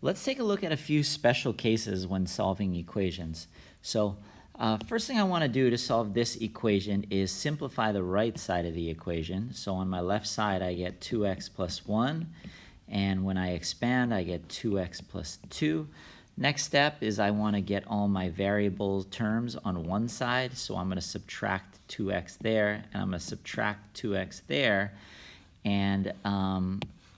Let's take a look at a few special cases when solving equations. So first thing I want to do to solve this equation is simplify the right side of the equation. So on my left side I get 2x plus 1, and when I expand I get 2x plus 2. Next step is I want to get all my variable terms on one side, so I'm going to subtract 2x there, and I'm going to subtract 2x there, and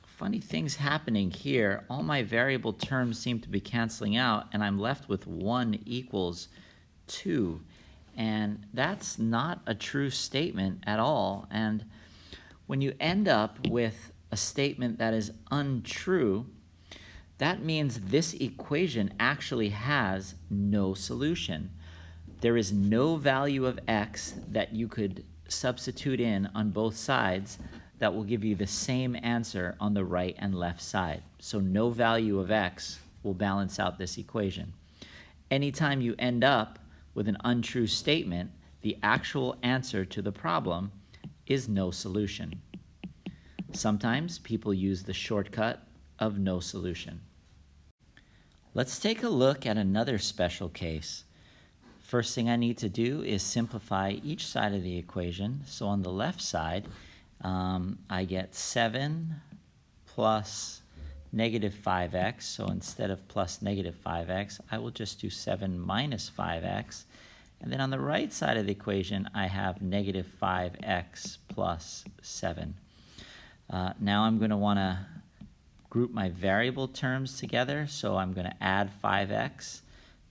funny things happening here. All my variable terms seem to be canceling out, and I'm left with 1 equals 2. And that's not a true statement at all. And when you end up with a statement that is untrue, that means this equation actually has no solution. There is no value of x that you could substitute in on both sides that will give you the same answer on the right and left side. So no value of x will balance out this equation. Anytime you end up with an untrue statement, the actual answer to the problem is no solution. Sometimes people use the shortcut of no solution. Let's take a look at another special case. First thing I need to do is simplify each side of the equation. So on the left side, I get 7 plus negative 5x. So instead of plus negative 5x, I will just do 7 minus 5x. And then on the right side of the equation, I have negative 5x plus 7. Now I'm going to want to group my variable terms together. So I'm going to add 5x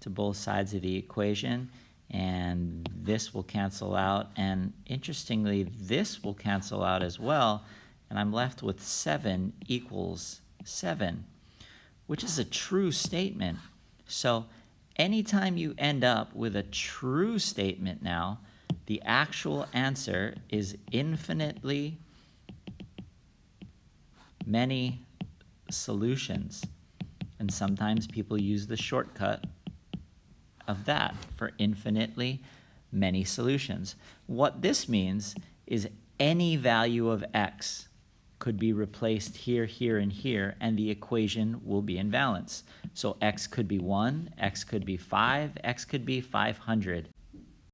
to both sides of the equation, and this will cancel out, and interestingly this will cancel out as well, and I'm left with 7 equals 7, which is a true statement. So anytime you end up with a true statement now, the actual answer is infinitely many solutions. And sometimes people use the shortcut of that for infinitely many solutions. What this means is any value of x could be replaced here, here, and here, and the equation will be in balance. So x could be 1, x could be 5, x could be 500.